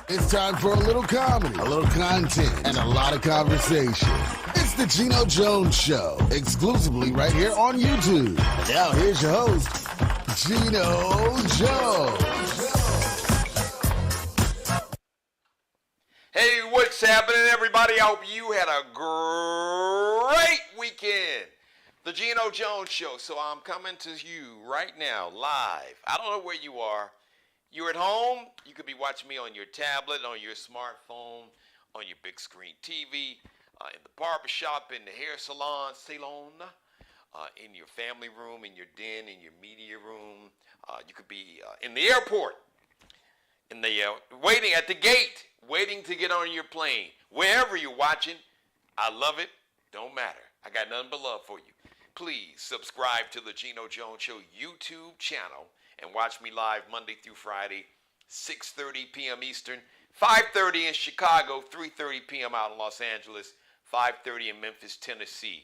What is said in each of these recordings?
It's time for a little comedy, a little content, and a lot of conversation. It's the Geno Jones Show, exclusively right here on YouTube. And now here's your host, Geno Jones. Hey, what's happening, everybody? I hope you had a great weekend. The Geno Jones Show. So I'm coming to you right now, live. I don't know where you are. You're at home. You could be watching me on your tablet, on your smartphone, on your big screen TV, in the barbershop, in the hair salon, in your family room, in your den, in your media room. You could be in the airport, in the waiting at the gate, waiting to get on your plane. Wherever you're watching, I love it. Don't matter. I got nothing but love for you. Please subscribe to the Geno Jones Show YouTube channel and watch me live Monday through Friday, 6:30 p.m. Eastern, 5:30 in Chicago, 3:30 p.m. out in Los Angeles, 5:30 in Memphis, Tennessee,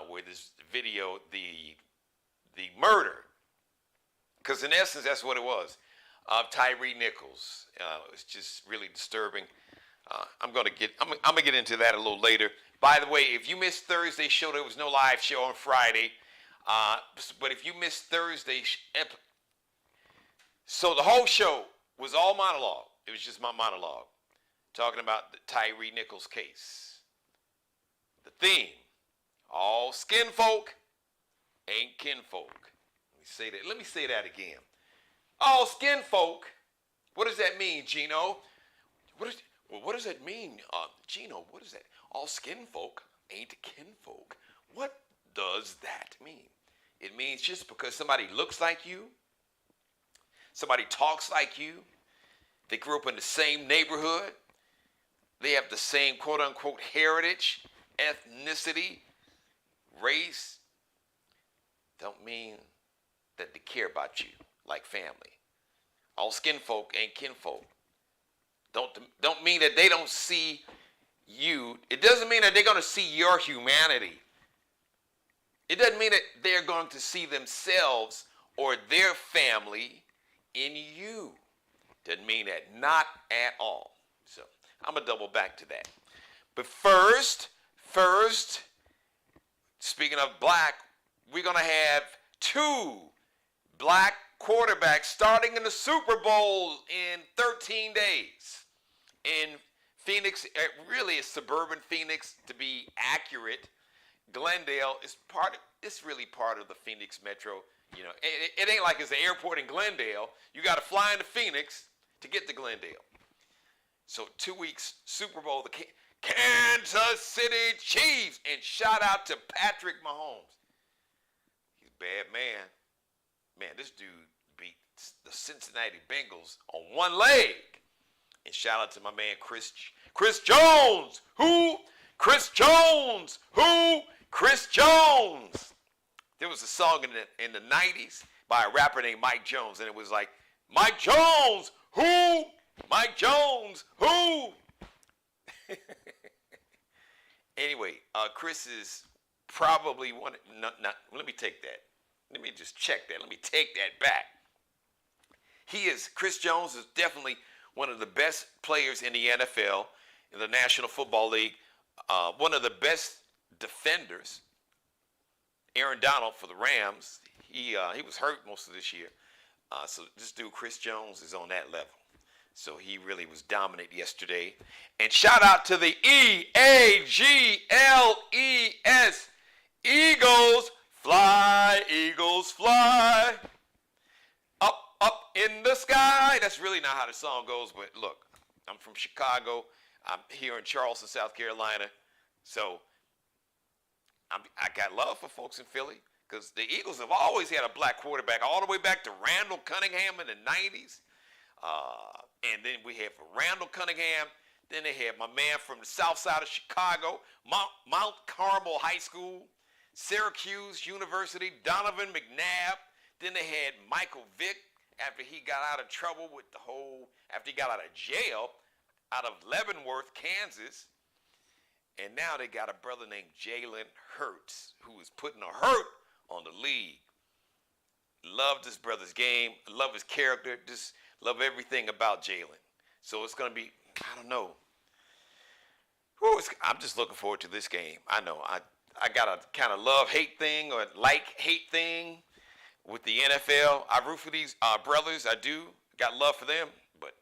where this video, the murder, because in essence that's what it was, of Tyre Nichols. It's just really disturbing. I'm gonna get into that a little later. By the way, if you missed Thursday's show, there was no live show on Friday. But if you missed Thursday's so the whole show was all monologue. It was just my monologue, talking about the Tyre Nichols case. The theme: all skin folk ain't kinfolk. Let me say that again. All skin folk. What does that mean, Geno? What does that mean, Geno? What is that? All skin folk ain't kinfolk. What does that mean? It means just because somebody looks like you, somebody talks like you, they grew up in the same neighborhood, they have the same quote-unquote heritage, ethnicity, race, don't mean that they care about you like family. All skin folk ain't kinfolk. Don't mean that they don't see you. It doesn't mean that they're going to see your humanity. It doesn't mean that they're going to see themselves or their family in you. Doesn't mean that, not at all. So I'm going to double back to that. But first, speaking of black, we're going to have two black quarterbacks starting in the Super Bowl in 13 days. In Phoenix, really it's suburban Phoenix to be accurate. Glendale is really part of the Phoenix metro. You know, it ain't like it's an airport in Glendale. You got to fly into Phoenix to get to Glendale. So 2 weeks, Super Bowl, the Kansas City Chiefs. And shout out to Patrick Mahomes. He's a bad man. Man, this dude beat the Cincinnati Bengals on one leg. And shout out to my man Chris Jones. Who? Chris Jones. Who? Chris Jones. There was a song in the 90s by a rapper named Mike Jones, and it was like, Mike Jones. Who? Mike Jones. Who? Anyway, Chris is probably one. Let me take that. Let me just check that. Let me take that back. Chris Jones is definitely one of the best players in the NFL, in the National Football League, one of the best defenders. Aaron Donald for the Rams, he was hurt most of this year. So this dude, Chris Jones, is on that level. So he really was dominant yesterday. And shout out to the EAGLES, Eagles. Fly, Eagles, fly. Up in the sky. That's really not how the song goes, but look, I'm from Chicago. I'm here in Charleston, South Carolina. So I got love for folks in Philly because the Eagles have always had a black quarterback all the way back to Randall Cunningham in the 90s. And then we had Randall Cunningham. Then they had my man from the south side of Chicago, Mount Carmel High School, Syracuse University, Donovan McNabb. Then they had Michael Vick after he got out of trouble after he got out of jail, out of Leavenworth, Kansas. And now they got a brother named Jalen Hurts, who is putting a hurt on the league. Love this brother's game. Love his character. Just love everything about Jalen. So it's going to be, I don't know. I'm just looking forward to this game. I know I got a kind of love-hate thing or like-hate thing with the NFL. I root for these brothers. I do. Got love for them. But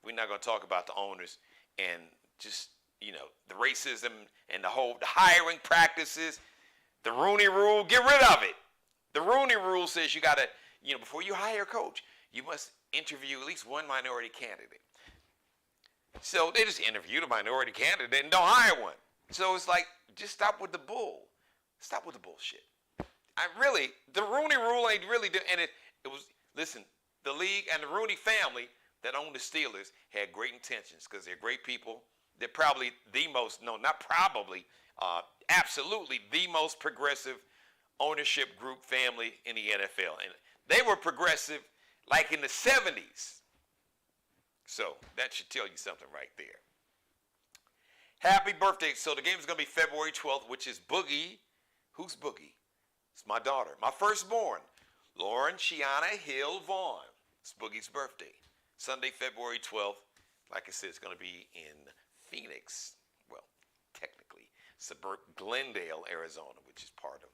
we're not going to talk about the owners and just, the racism and the hiring practices. The Rooney Rule, get rid of it. The Rooney Rule says you got to, before you hire a coach, you must interview at least one minority candidate. So they just interviewed a minority candidate and don't hire one. So it's like, just stop with the bull. Stop with the bullshit. The Rooney Rule ain't really, and it was, listen, the league and the Rooney family that owned the Steelers had great intentions because they're great people. They're probably absolutely the most progressive ownership group family in the NFL. And they were progressive like in the 70s. So that should tell you something right there. Happy birthday. So the game is going to be February 12th, which is Boogie. Who's Boogie? It's my daughter, my firstborn, Lauren Shiana Hill Vaughn. It's Boogie's birthday. Sunday, February 12th. Like I said, it's going to be in Phoenix. Well, technically, Glendale, Arizona, which is part of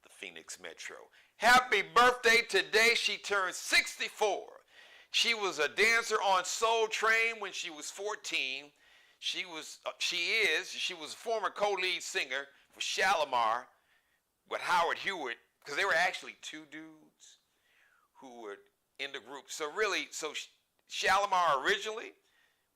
the Phoenix Metro. Happy birthday today. She turned 64. She was a dancer on Soul Train when she was 14. She was a former co-lead singer for Shalimar with Howard Hewitt, because they were actually two dudes who were in the group. So Shalimar originally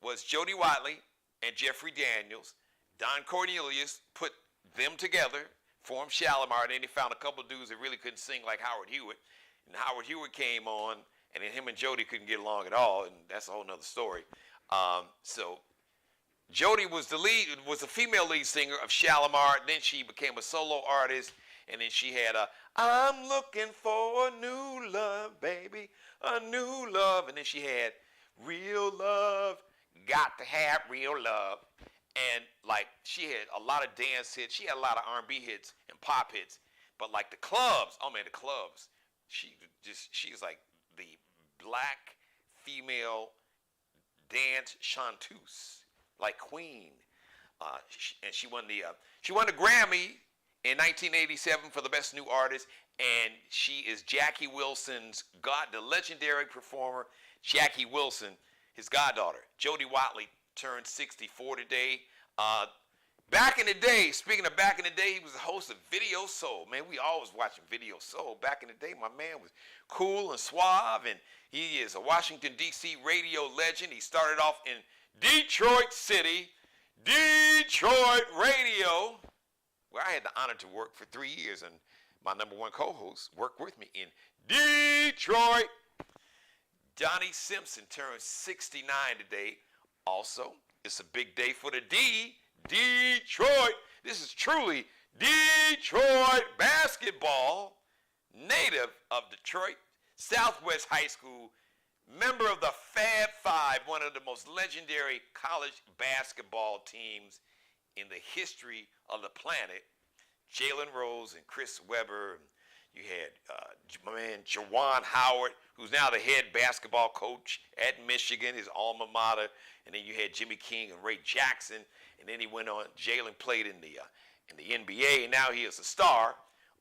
was Jody Whately and Jeffrey Daniels. Don Cornelius put them together, formed Shalimar, and then they found a couple of dudes that really couldn't sing like Howard Hewitt. And Howard Hewitt came on, and then him and Jody couldn't get along at all, and that's a whole nother story. So Jody was the female lead singer of Shalimar. Then she became a solo artist, and then she had I'm looking for a new love, baby, a new love. And then she had Real Love, Got to Have Real Love. And like she had a lot of dance hits. She had a lot of R&B hits and pop hits. But like the clubs, she's like the black female dance chanteuse, like Queen. And she won the Grammy in 1987 for the Best New Artist. And she is Jackie Wilson's the legendary performer Jackie Wilson, his goddaughter. Jody Whately turned 64 today. Back in the day, speaking of back in the day, he was the host of Video Soul. Man, we always watching Video Soul. Back in the day, my man was cool and suave, and he is a Washington, D.C. radio legend. He started off in Detroit City, Detroit Radio, where I had the honor to work for 3 years, and my number one co-host worked with me in Detroit. Donnie Simpson turned 69 today. Also, it's a big day for the Detroit. This is truly Detroit basketball. Native of Detroit, Southwest High School, member of the Fab Five, one of the most legendary college basketball teams in the history of the planet. Jalen Rose and Chris Webber. You had my man Jawan Howard, who's now the head basketball coach at Michigan, his alma mater. And then you had Jimmy King and Ray Jackson. And then he went on. Jalen played in the NBA, and now he is a star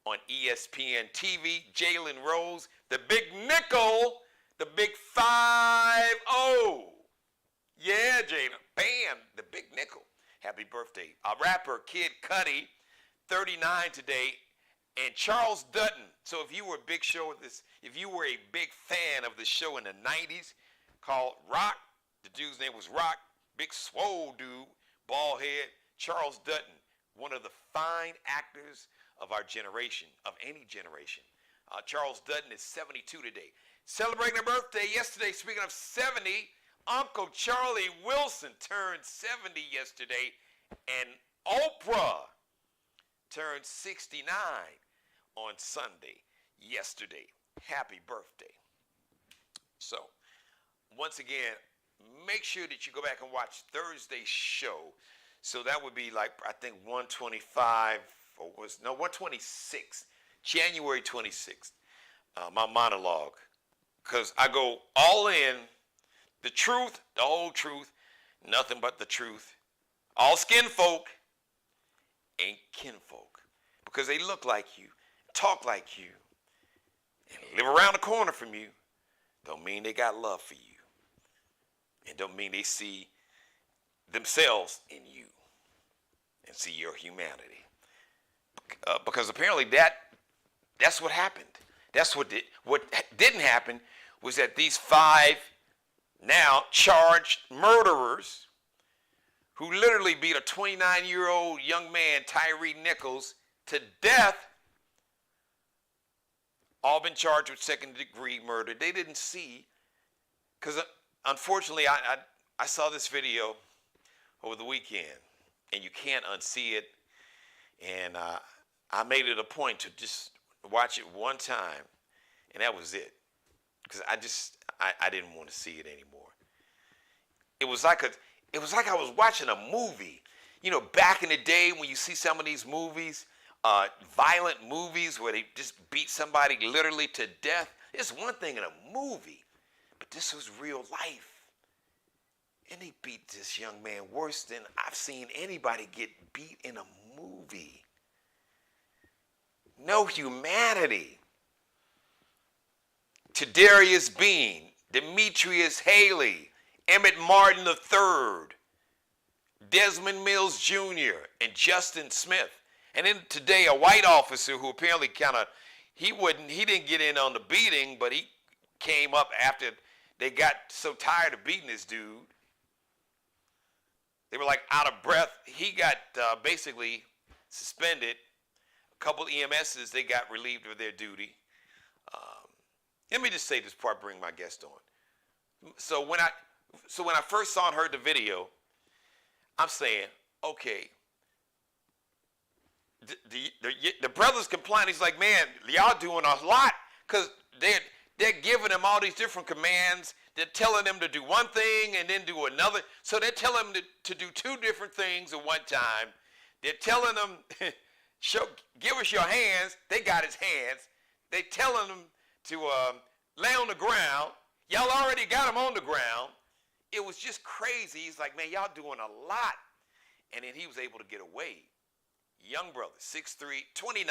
on ESPN TV. Jalen Rose, the Big Nickel, the Big 5-0. Yeah, Jalen. Bam, the Big Nickel. Happy birthday. Rapper Kid Cudi, 39 today. And Charles Dutton. So if you were a big fan of the show in the 90s called Rock, the dude's name was Rock, big swole dude, bald head, Charles Dutton, one of the fine actors of our generation, of any generation. Charles Dutton is 72 today. Celebrating a birthday yesterday, speaking of 70, Uncle Charlie Wilson turned 70 yesterday, and Oprah turned 69 on Sunday, yesterday. Happy birthday. So, once again, make sure that you go back and watch Thursday's show. So that would be like, I think 126, January 26th, my monologue. Because I go all in, the truth, the whole truth, nothing but the truth. All skin folk ain't kinfolk because they look like you, talk like you, and live around the corner from you. Don't mean they got love for you, and don't mean they see themselves in you and see your humanity. Because apparently that's what happened. That's what didn't happen was that these 5 now charged murderers who literally beat a 29-year-old young man, Tyre Nichols, to death, all been charged with second-degree murder. They didn't see, because unfortunately I saw this video over the weekend, and you can't unsee it, and I made it a point to just watch it one time, and that was it, because I didn't want to see it anymore. It was like I was watching a movie. You know, back in the day when you see some of these movies, violent movies where they just beat somebody literally to death. It's one thing in a movie, but this was real life. And they beat this young man worse than I've seen anybody get beat in a movie. No humanity. Tadarius Bean, Demetrius Haley, Emmett Martin III, Desmond Mills Jr., and Justin Smith. And then today, a white officer who apparently he didn't get in on the beating, but he came up after they got so tired of beating this dude. They were like out of breath. He got basically suspended. A couple EMSs, they got relieved of their duty. Let me just say this before I bring my guest on. So when I first saw and heard the video, I'm saying, okay, the brothers complain. He's like, man, y'all doing a lot, because they're giving them all these different commands. They're telling them to do one thing and then do another. So they're telling them to do 2 different things at one time. They're telling them, give us your hands. They got his hands. They're telling them to lay on the ground. Y'all already got him on the ground. It was just crazy. He's like, man, y'all doing a lot. And then he was able to get away. Young brother, 6'3", 29,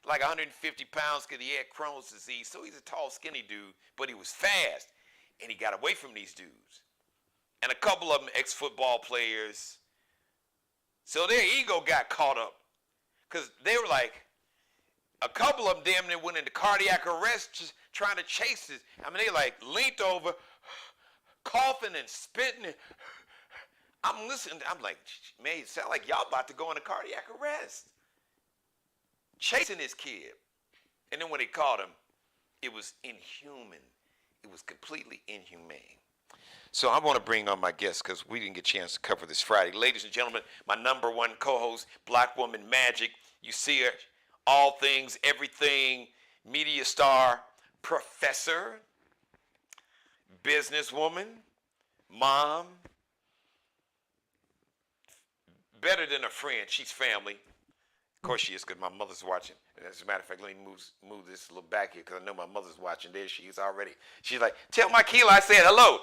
like 150 pounds because he had Crohn's disease. So he's a tall, skinny dude, but he was fast. And he got away from these dudes. And a couple of them ex-football players. So their ego got caught up. Because they were like, a couple of them damn near went into cardiac arrest just trying to chase this. I mean, they like leaned over, coughing and spitting. I'm listening. I'm like, man, it sounds like y'all about to go into cardiac arrest. Chasing this kid. And then when they caught him, it was inhuman. It was completely inhumane. So I want to bring on my guest because we didn't get a chance to cover this Friday. Ladies and gentlemen, my number 1 co-host, Black Woman Magic. You see her, all things, everything, media star, professor, businesswoman, mom, better than a friend. She's family. Of course she is, because my mother's watching. As a matter of fact, let me move this a little back here because I know my mother's watching. There she is already. She's like, tell my Keela I said hello.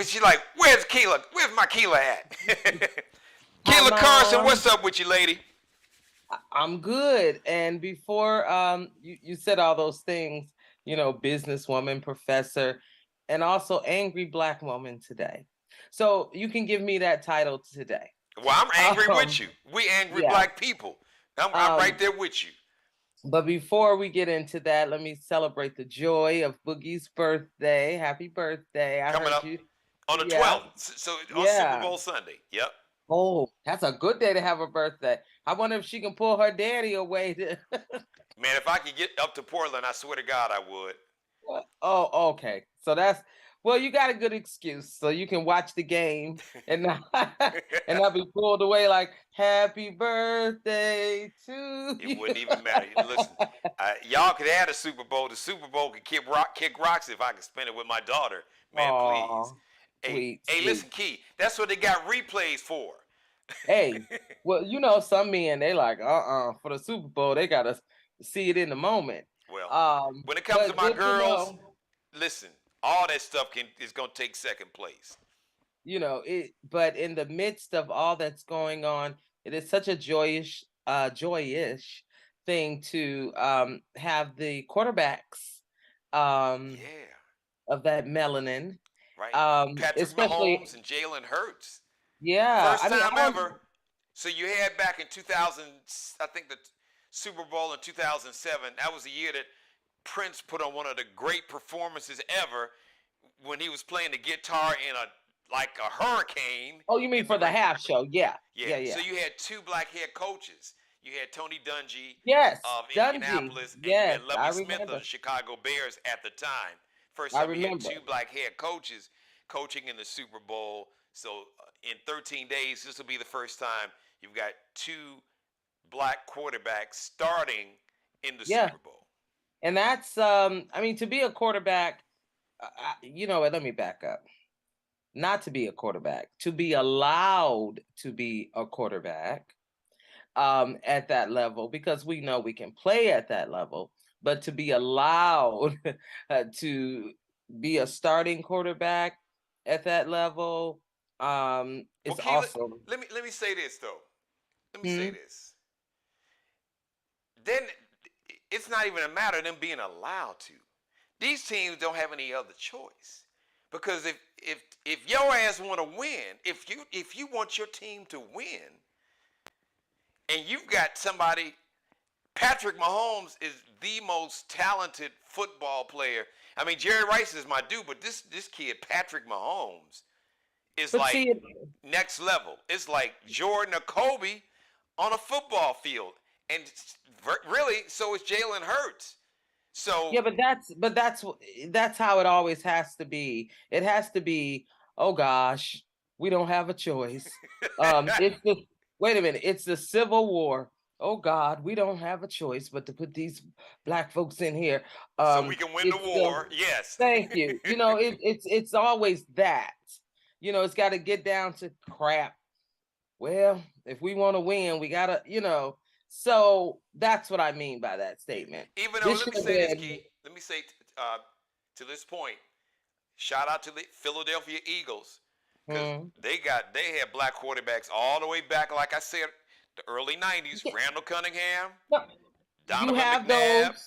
She's like, where's Keela? Where's my Keela at? Keela Carson, what's up with you, lady? I'm good. And before you said all those things, you know, businesswoman, professor, and also angry Black woman today. So you can give me that title today. Well, I'm angry with you. We angry Black people. I'm right there with you. But before we get into that, let me celebrate the joy of Boogie's birthday. Happy birthday. Coming up on the 12th. So on Super Bowl Sunday. Yep. Oh, that's a good day to have a birthday. I wonder if she can pull her daddy away. Man, if I could get up to Portland, I swear to God I would. Oh, okay. So well, you got a good excuse, so you can watch the game and not be pulled away like "Happy birthday to you." It wouldn't even matter. Listen, y'all could add a Super Bowl. The Super Bowl could kick rocks if I could spend it with my daughter. Man, please. Hey, listen, Key. That's what they got replays for. Hey, well, you know, some men they like for the Super Bowl they gotta see it in the moment. Well, when it comes to my girls, listen. All that stuff is going to take second place. But in the midst of all that's going on, it is such a joyous thing to have the quarterbacks Yeah. of that melanin, Right. Patrick especially. Mahomes and Jalen Hurts. Yeah, First I mean, time ever. So you had back in 2000, I think the Super Bowl in 2007, that was the year that Prince put on one of the great performances ever when he was playing the guitar in like a hurricane. Oh, you mean for the half show? Yeah. Yeah. So you had two black head coaches. You had Tony Dungy Yes, of Dungy. Indianapolis, and you had Yes, I Lovie Smith of remember. the Chicago Bears at the time. First I time you had remember. two black head coaches coaching in the Super Bowl. So in 13 days, this will be the first time you've got two black quarterbacks starting in the Super Bowl. And that's, I mean, to be a quarterback, let me back up. Not to be a quarterback, to be allowed to be a quarterback at that level, because we know we can play at that level, but to be allowed to be a starting quarterback at that level is awesome. Let me say this though. Let me say this. Then it's not even a matter of them being allowed to. These teams don't have any other choice. Because if your ass want to win, if you want your team to win, and you've got somebody, Patrick Mahomes is the most talented football player. I mean, Jerry Rice is my dude, but this kid, Patrick Mahomes, is next level. It's like Jordan or Kobe on a football field, and really, so is Jalen Hurts. So yeah, but that's how it always has to be. It has to be, oh gosh, we don't have a choice. Wait a minute, it's the Civil War. Oh God, we don't have a choice but to put these black folks in here. So we can win the war. Yes. Thank you. It's always that. It's got to get down to crap. Well, if we want to win, we gotta, So that's what I mean by that statement. Even though, let me say this, Key. Let me say to this point, shout out to the Philadelphia Eagles, because they had black quarterbacks all the way back, like I said, the early '90s. Randall Cunningham, Donovan McNabb,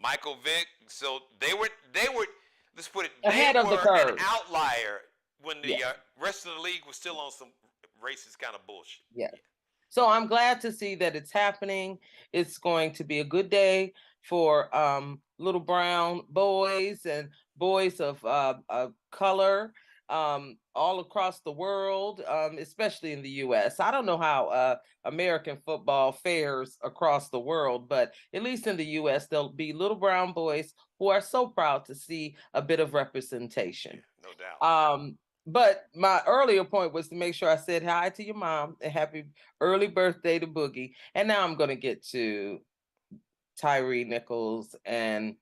Michael Vick. So they were. Let's put it. Ahead of the curve. An outlier when the rest of the league was still on some racist kind of bullshit. Yeah. So I'm glad to see that it's happening. It's going to be a good day for little brown boys and boys of color all across the world, especially in the U.S. I don't know how American football fares across the world, but at least in the U.S., there'll be little brown boys who are so proud to see a bit of representation. Yeah, no doubt. But my earlier point was to make sure I said hi to your mom and happy early birthday to Boogie. And now I'm going to get to Tyre Nichols and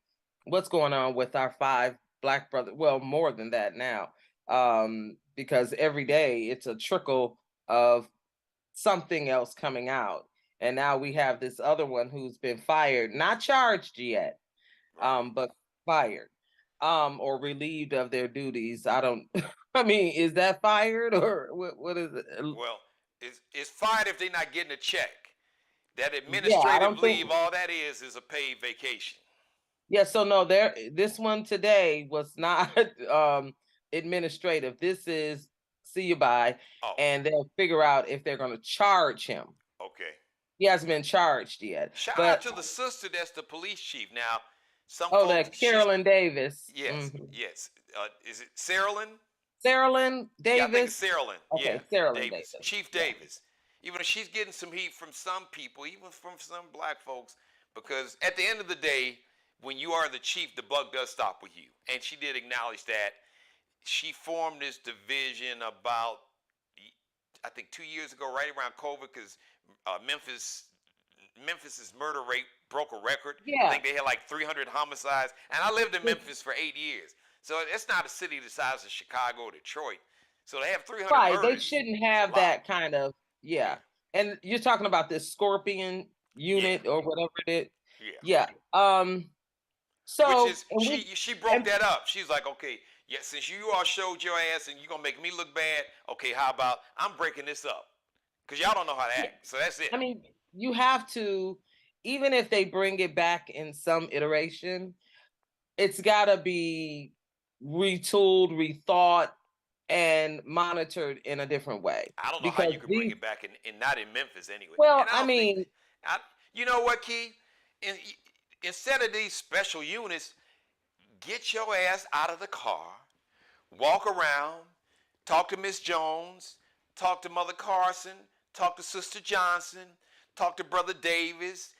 what's going on with our 5 black brothers. Well, more than that now, because every day it's a trickle of something else coming out. And now we have this other one who's been fired, not charged yet, but fired. Or relieved of their duties. I mean, is that fired or what is it? Well, it's fired if they're not getting a check. That administrative leave, all that is a paid vacation. Yeah, so no, this one today was not administrative. This is see you bye, and they'll figure out if they're going to charge him. Okay. He hasn't been charged yet. Shout out to the sister that's the police chief now. That Carolyn Davis. Yes, yes. Is it Saralyn? Saralyn Davis? Yeah, I think it's Saralyn. Okay, Saralyn Davis. Chief Davis. Even though she's getting some heat from some people, even from some black folks, because at the end of the day, when you are the chief, the buck does stop with you. And she did acknowledge that. She formed this division about, I think, 2 years ago, right around COVID, because Memphis's murder rate broke a record. Yeah. I think they had like 300 homicides. And I lived in Memphis for 8 years. So it's not a city the size of Chicago or Detroit. So they have 300 murders. They shouldn't have that kind of, And you're talking about this Scorpion unit or whatever it is. Yeah. So which is, she broke that up. She's like, okay, Yeah, since you all showed your ass and you're going to make me look bad, okay, how about I'm breaking this up? Because y'all don't know how to act. So that's it. I mean, you have to, even if they bring it back in some iteration, it's got to be retooled, rethought, and monitored in a different way. I don't know how Because you could bring it back in not in Memphis anyway. well, And I I don't think, mean, you know what, Key? Instead of these special units, get your ass out of the car, walk around, talk to Miss Jones, talk to Mother Carson, talk to Sister Johnson, talk to Brother Davis,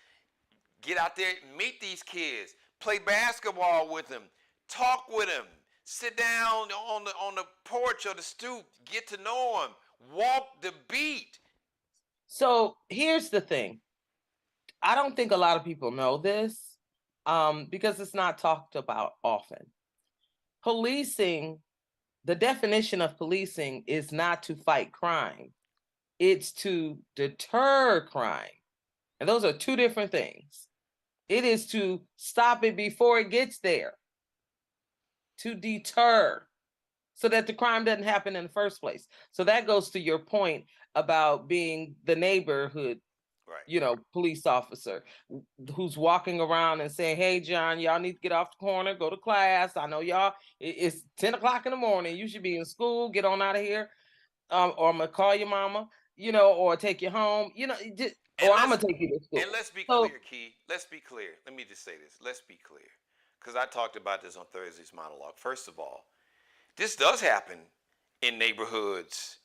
get out there, meet these kids, play basketball with them, talk with them, sit down on the porch or the stoop, get to know them, walk the beat. so here's the thing. I don't think a lot of people know this because it's not talked about often. Policing, the definition of policing is not to fight crime, it's to deter crime. And those are two different things. It is to stop it before it gets there, to deter, so that the crime doesn't happen in the first place. So that goes to your point about being the neighborhood, right, police officer who's walking around and saying, "Hey, John, y'all need to get off the corner, go to class. I know y'all, it's 10 o'clock in the morning. You should be in school. Get on out of here. Or I'm going to call your mama, or take you home, or I'm going to take you to school." And let's be So, clear, Key. Let's be clear. Let me just say this. Let's be clear. Because I talked about this on Thursday's monologue. First of all, this does happen in neighborhoods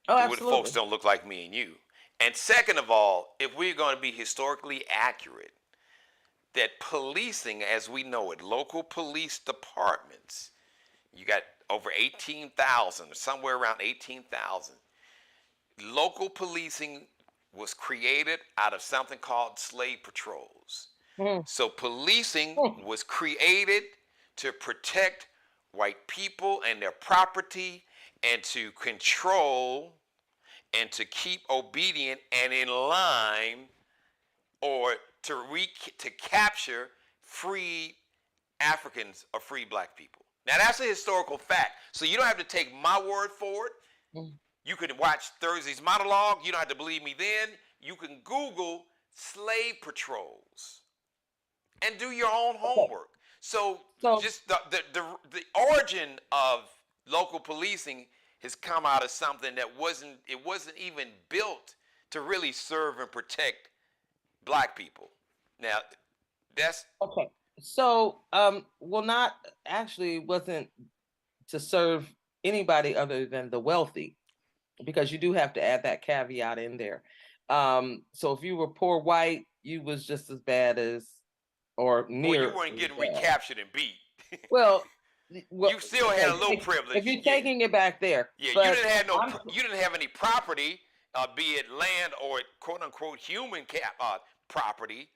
where the folks absolutely. don't look like me and you. And second of all, if we're going to be historically accurate, that policing as we know it, local police departments, you got over 18,000, or somewhere around 18,000. Local policing was created out of something called slave patrols. Mm, So policing mm. was created to protect white people and their property and to control and to keep obedient and in line, or to capture free Africans or free black people. Now that's a historical fact. So you don't have to take my word for it. Mm. You can watch Thursday's monologue. You don't have to believe me then. You can Google slave patrols and do your own Okay. homework. So So, just the origin of local policing has come out of something that wasn't even built to really serve and protect black people. Now that's okay. So, well, not actually wasn't to serve anybody other than the wealthy, because you do have to add that caveat in there. So if you were poor white, you was just as bad as, or well, you near weren't as getting bad. recaptured and beat. Well, You still had a okay, little if privilege. you're Yeah. taking it back there, Yeah, but I'm, you didn't have any property, be it land or quote unquote human property,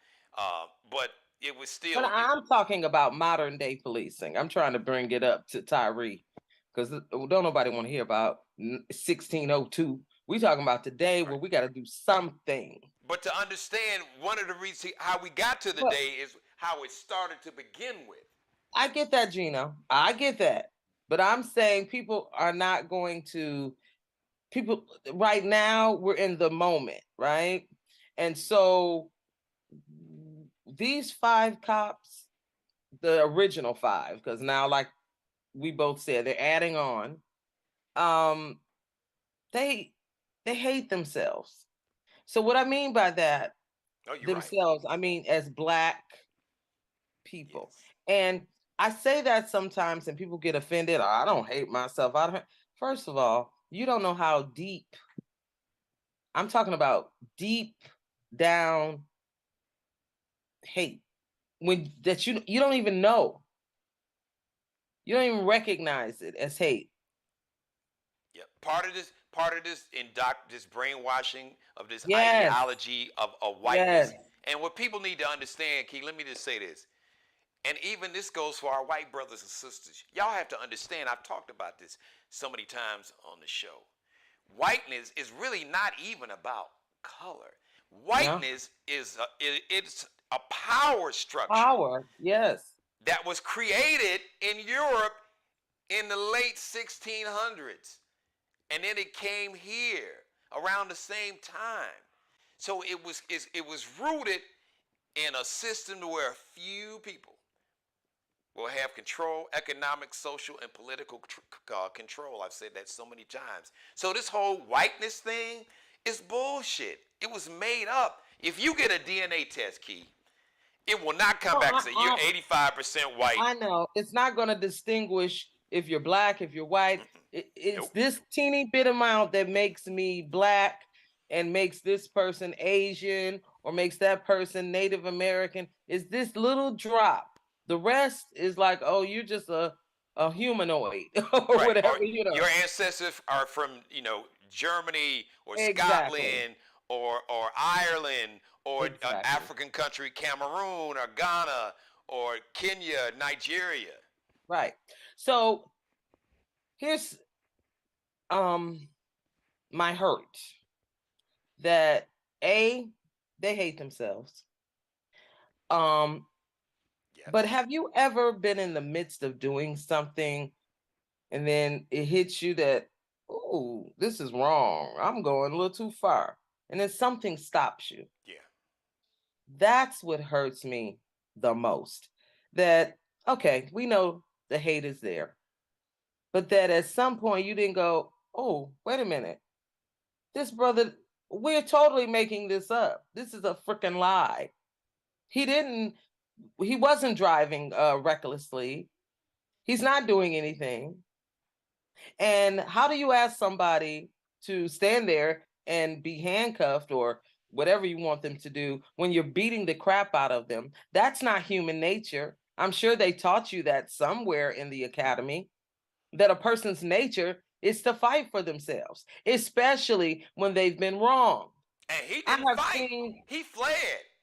but it was but still I'm talking about modern day policing. I'm trying to bring it up to Tyree, because don't nobody want to hear about 1602. We talking about today, right. where we got to do something. But to understand, one of the reasons how we got to the But day is how it started to begin with. I get that, Geno. I get that. But I'm saying people are not going to, people right now, we're in the moment, right? And so these five cops, the original five, because now, like we both said, they're adding on. Um, they they hate themselves. So what I mean by that, Oh, you're right. themselves, I mean as black people. Yes. And I say that sometimes and people get offended. "Oh, I don't hate myself. I don't." First of all, you don't know how deep, I'm talking about deep down hate, when that you don't even know. You don't even recognize it as hate. Yeah. This brainwashing of this Yes. ideology of Yes. whiteness. And what people need to understand, Key, let me just say this. And even this goes for our white brothers and sisters. Y'all have to understand, I've talked about this so many times on the show. Whiteness is really not even about color. No. Whiteness it's a power structure Power. Yes. that was created in Europe in the late 1600s. And then it came here around the same time. So it was rooted in a system where a few people will have control, economic, social, and political control. I've said that so many times. So this whole whiteness thing is bullshit. It was made up. If you get a DNA test, Key, it will not come back and say you're 85% white. I know. It's not going to distinguish if you're black, if you're white. It's Nope. this teeny bit amount that makes me black and makes this person Asian or makes that person Native American. Is this little drop. The rest is like, oh, you're just a humanoid or Right. whatever, Or your ancestors are from, Germany or Exactly. Scotland or Ireland or Exactly. African country, Cameroon or Ghana or Kenya, Nigeria. Right. So here's my hurt that they hate themselves. Yes. But have you ever been in the midst of doing something and then it hits you that, oh, this is wrong. I'm going a little too far. And then something stops you. Yeah. That's what hurts me the most. That, okay, we know the hate is there. But that at some point you didn't go, oh, wait a minute. This brother, we're totally making this up. This is a freaking lie. He wasn't driving recklessly. He's not doing anything. And how do you ask somebody to stand there and be handcuffed or whatever you want them to do when you're beating the crap out of them? That's not human nature. I'm sure they taught you that somewhere in the academy, that a person's nature is to fight for themselves, especially when they've been wronged. And he I didn't have fight. seen, He fled.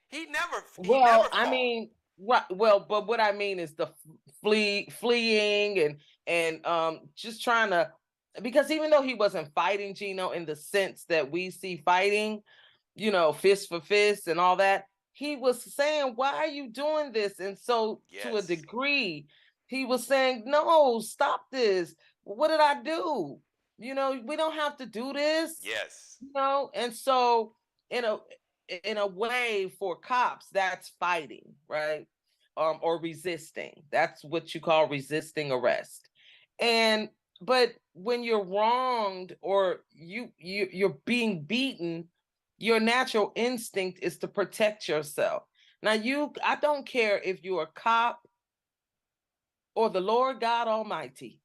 He never well, I fought. mean, right, well, but what I mean is the fleeing and just trying to, because even though he wasn't fighting Geno in the sense that we see fighting, fist for fist and all that, he was saying, why are you doing this? And so to a Yes. degree, he was saying, no, stop this. What did I do? We don't have to do this. Yes. And so in a way, for cops, that's fighting, right? Or resisting. That's what you call resisting arrest. But when you're wronged or you're being beaten, your natural instinct is to protect yourself. Now, I don't care if you're a cop or the Lord God Almighty,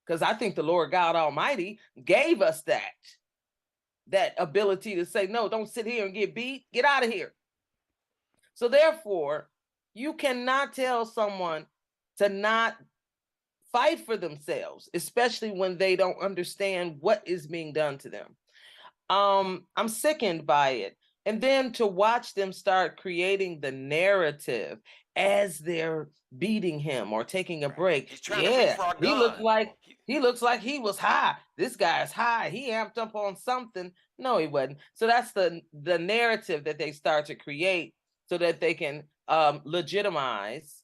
because I think the Lord God Almighty gave us that ability to say, no, don't sit here and get beat, get out of here. So therefore, you cannot tell someone to not fight for themselves, especially when they don't understand what is being done to them. I'm sickened by it. And then to watch them start creating the narrative as they're beating him or taking a break. He's trying to reach for a gun. He looks like he was high. This guy's high. He amped up on something. No, he wasn't. So that's the narrative that they start to create so that they can legitimize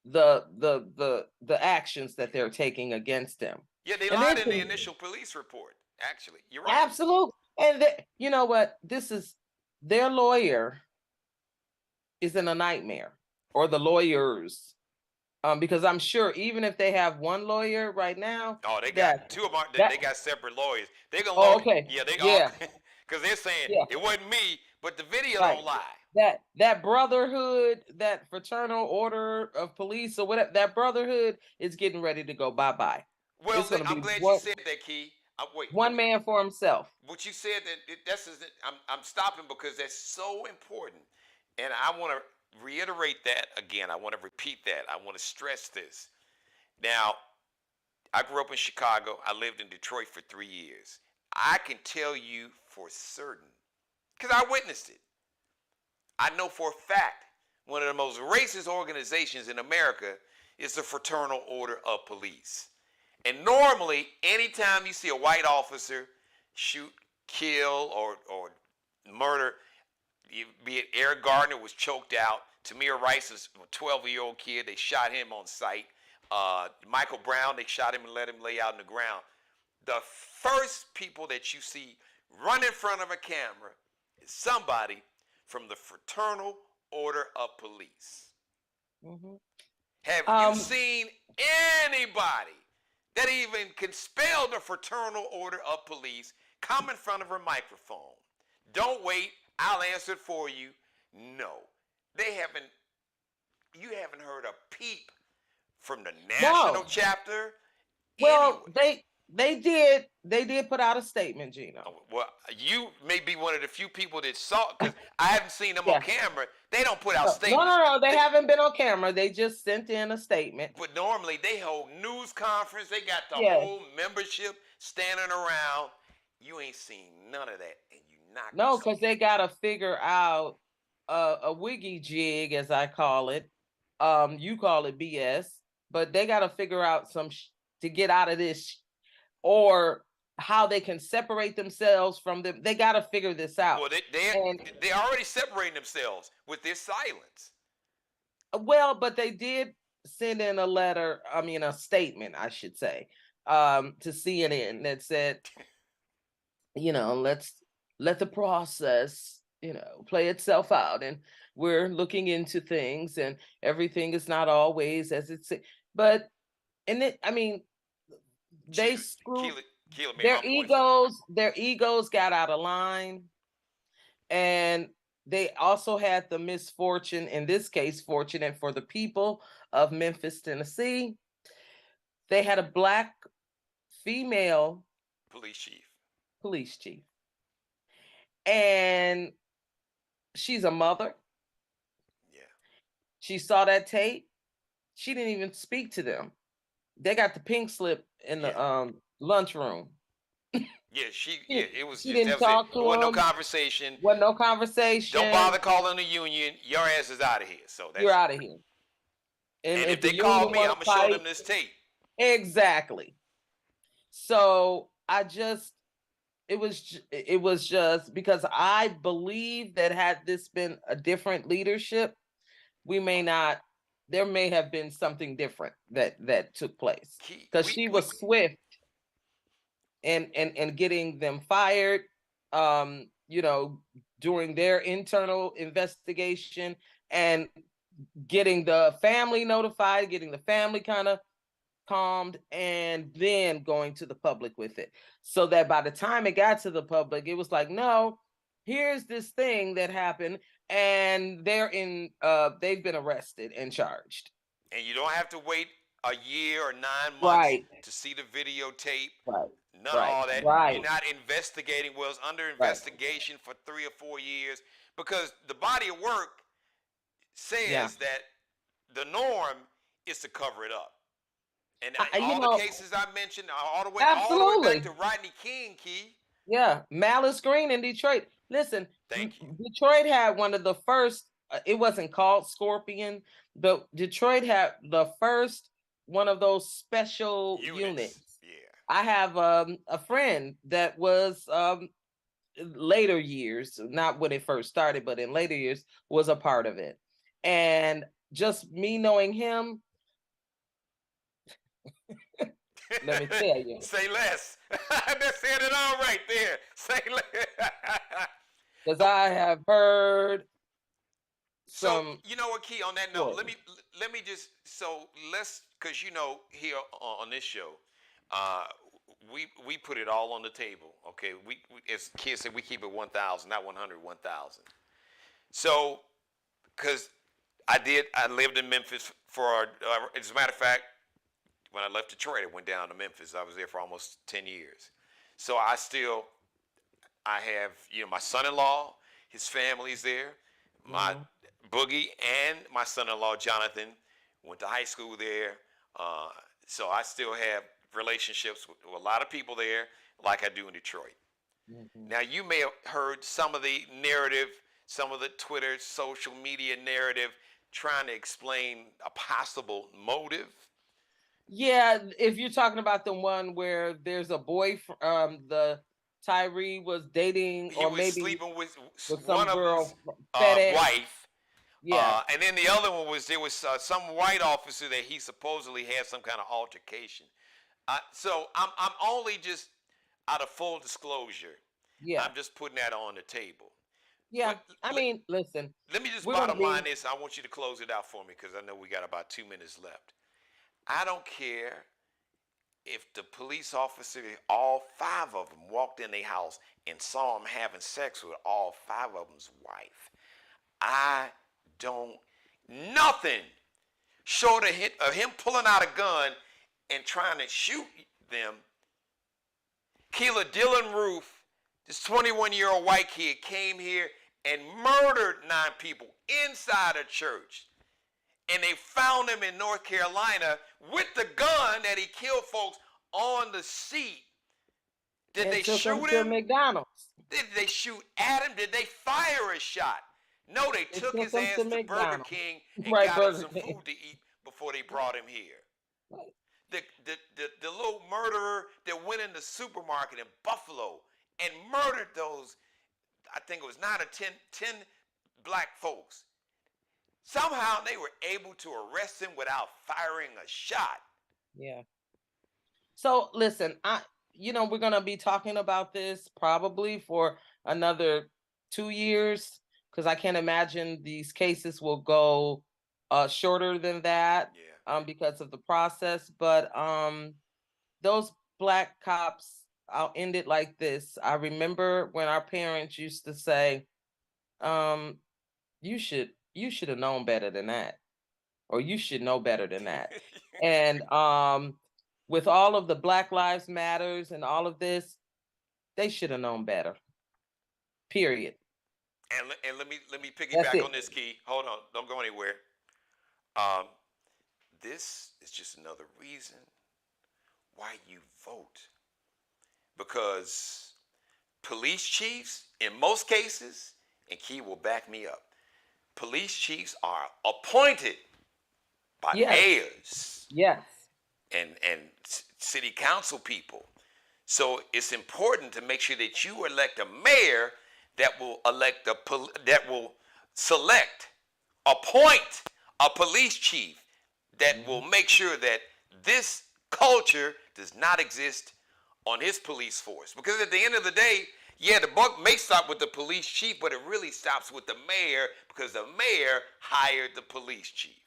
the actions that they're taking against him. Yeah, they lied in the initial police report. Actually, you're right. Absolutely. And you know what? This is their lawyer is in a nightmare, or the lawyers, because I'm sure even if they have one lawyer right now, they got two of them. They got separate lawyers. They're gonna. Oh, okay. Yeah, because they're saying it wasn't me, but the video don't lie. That brotherhood, that fraternal order of police or whatever, that brotherhood is getting ready to go bye-bye. Well, I'm glad you said that, Key. One man for himself. What you said I'm stopping because that's so important, and I want to reiterate that again. I want to repeat that. I want to stress this. Now, I grew up in Chicago. I lived in Detroit for 3 years. I can tell you for certain, because I witnessed it. I know for a fact one of the most racist organizations in America is the Fraternal Order of Police. And normally, anytime you see a white officer shoot, kill, or murder, be it Eric Gardner was choked out, Tamir Rice is a 12-year-old kid, they shot him on sight, Michael Brown, they shot him and let him lay out on the ground. The first people that you see run in front of a camera is somebody from the Fraternal Order of Police. Mm-hmm. Have you seen anybody that even can spell the Fraternal Order of Police come in front of a microphone? Don't wait, I'll answer it for you. No. You haven't heard a peep from the national chapter. Well, they did put out a statement, Geno. Well, you may be one of the few people that saw, because I haven't seen them on camera. They don't put out statements. No, they haven't been on camera. They just sent in a statement. But normally they hold news conference. They got the whole membership standing around. You ain't seen none of that, and you not. No, because they got to figure out a wiggy jig, as I call it. You call it BS, but they got to figure out to get out of this, or how they can separate themselves from them. They got to figure this out. Well, they're already separating themselves with their silence. Well, but they did send in a statement, I should say, to CNN that said, let's let the process, play itself out, and we're looking into things, and everything is not always as it's. But they screwed their egos. Their egos got out of line, and they also had the misfortune, in this case, fortunate for the people of Memphis, Tennessee, they had a Black female police chief. And she's a mother. Yeah. She saw that tape. She didn't even speak to them. They got the pink slip in the lunchroom. She didn't talk to him. No conversation. Wasn't no conversation. Don't bother calling the union. Your ass is out of here. So you're out of here. And if they call me, I'm gonna show them this tape. Exactly. So it was just because I believe that had this been a different leadership, there may have been something different that took place, because she was swift and getting them fired, during their internal investigation, and getting the family notified, getting the family kind of calmed, and then going to the public with it. So that by the time it got to the public, it was like, no, here's this thing that happened, and they've been arrested and charged. And you don't have to wait a year or 9 months to see the videotape. Right. None of all that. Right. You're not investigating. Well, it's under investigation for 3 or 4 years, because the body of work says that the norm is to cover it up. And all the cases I mentioned, all the way back to Rodney King, Key. Yeah, Malice Green in Detroit. Listen, thank you. Detroit had one of the first. It wasn't called Scorpion, but Detroit had the first one of those special units. Yeah. I have a friend that was later years, not when it first started, but in later years, was a part of it. And just me knowing him, let me tell you. Say less. That said it all right there. Say less. Because I have heard some. So, you know what, Key, on that note, let me just, because here on this show, we put it all on the table, okay? We as kids said, we keep it 1,000, not 100, 1,000. So, because I lived in Memphis as a matter of fact, when I left Detroit, I went down to Memphis. I was there for almost 10 years. So I have, my son-in-law, his family's there. My Boogie and my son-in-law, Jonathan, went to high school there. So I still have relationships with a lot of people there, like I do in Detroit. Mm-hmm. Now, you may have heard some of the narrative, some of the Twitter, social media narrative, trying to explain a possible motive. Yeah, if you're talking about the one where there's a boy, the Tyree was dating, or maybe sleeping with some one girl, of his wife, Yeah. And then the other one was there was some white officer that he supposedly had some kind of altercation. So I'm only just out of full disclosure. Yeah. I'm just putting that on the table. Yeah. But I mean, listen, let me just we're gonna bottom line be this. I want you to close it out for me because I know we got about 2 minutes left. I don't care if the police officer, all five of them, walked in their house and saw him having sex with all five of them's wife. I don't, nothing short of him pulling out a gun and trying to shoot them. Keela Dylan Roof, this 21-year-old white kid, came here and murdered 9 people inside a church. And they found him in North Carolina with the gun that he killed folks on the seat. Did they shoot him? McDonald's. Did they shoot at him? Did they fire a shot? No, they took his ass to Burger King and got him some food to eat before they brought him here. Right. The little murderer that went in the supermarket in Buffalo and murdered those, I think it was 9 or 10 black folks. Somehow they were able to arrest him without firing a shot. Yeah. So listen, we're gonna be talking about this probably for another 2 years because I can't imagine these cases will go shorter than that. Yeah. Because of the process. But those black cops, I'll end it like this. I remember when our parents used to say, you should have known better than that, or you should know better than that. And with all of the Black Lives Matters and all of this, they should have known better. Period. And let me piggyback on this, Key. Hold on, don't go anywhere. This is just another reason why you vote. Because police chiefs, in most cases, and Key will back me up, police chiefs are appointed by mayors. Yes. And city council people. So it's important to make sure that you elect a mayor that will appoint a police chief that will make sure that this culture does not exist on his police force. Because at the end of the day, yeah, the buck may stop with the police chief, but it really stops with the mayor because the mayor hired the police chief.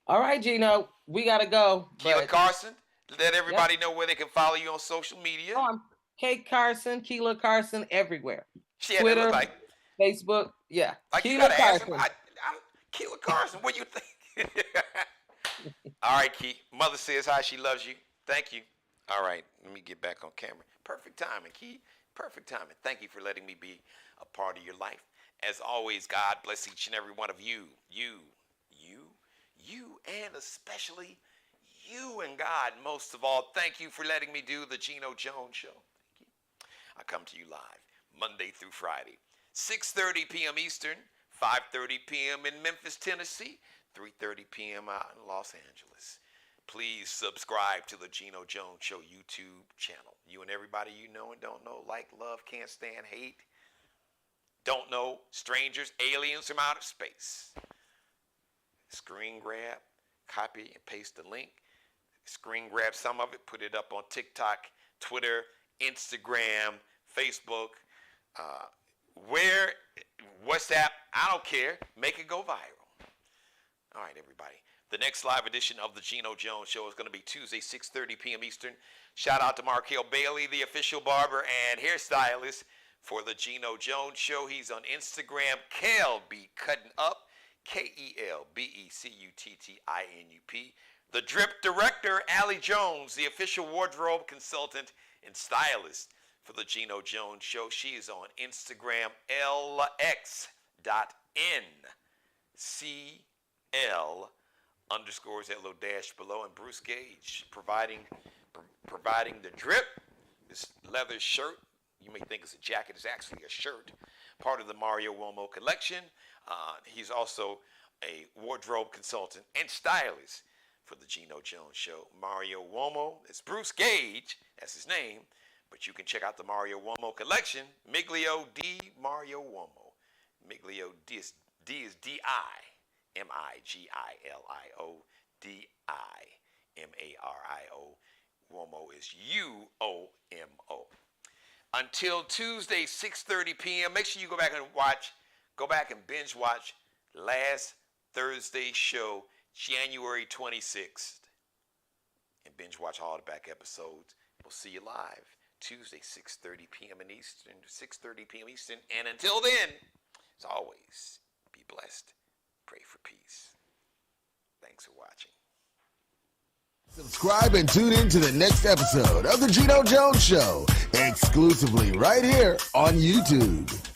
All right, Geno, we got to go. Keela Carson, let everybody know where they can follow you on social media. Oh, I'm Kate Carson, Keela Carson, everywhere. She Twitter, like, Facebook, yeah. Like Keela Carson. Keela Carson, what do you think? All right, Key. Mother says hi. She loves you. Thank you. All right, let me get back on camera. Perfect timing, Key. Perfect timing. Thank you for letting me be a part of your life. As always, God bless each and every one of you. You, and especially you and God. Most of all, thank you for letting me do the Geno Jones Show. Thank you. I come to you live Monday through Friday, 6:30 p.m. Eastern, 5:30 p.m. in Memphis, Tennessee, 3:30 p.m. out in Los Angeles. Please subscribe to the Geno Jones Show YouTube channel. You and everybody you know and don't know, like, love, can't stand, hate, don't know, strangers, aliens from outer space. Screen grab, copy and paste the link. Screen grab some of it, put it up on TikTok, Twitter, Instagram, Facebook, WhatsApp, I don't care. Make it go viral. All right, everybody. The next live edition of the Geno Jones Show is going to be Tuesday, 6:30 p.m. Eastern. Shout out to Markel Bailey, the official barber and hairstylist for the Geno Jones Show. He's on Instagram, KelB Cutting Up, KelBecuttitup. The Drip Director, Allie Jones, the official wardrobe consultant and stylist for the Geno Jones Show. She is on Instagram, LX.NCL_, that little dash below. And Bruce Gage providing the drip, this leather shirt. You may think it's a jacket. It's actually a shirt, part of the Mario Uomo collection. He's also a wardrobe consultant and stylist for the Geno Jones Show. Mario Uomo, it's Bruce Gage, that's his name, but you can check out the Mario Uomo collection, Miglio di Mario Uomo. Miglio, D is D-I, M-I-G-I-L-I-O, D-I-M-A-R-I-O. Uomo is U-O-M-O. Until Tuesday, 6:30 p.m. Make sure you go back and binge watch last Thursday's show, January 26th. And binge watch all the back episodes. We'll see you live Tuesday, 6:30 p.m. Eastern. And until then, as always, be blessed. Pray for peace. Thanks for watching. Subscribe and tune in to the next episode of The Geno Jones Show, exclusively right here on YouTube.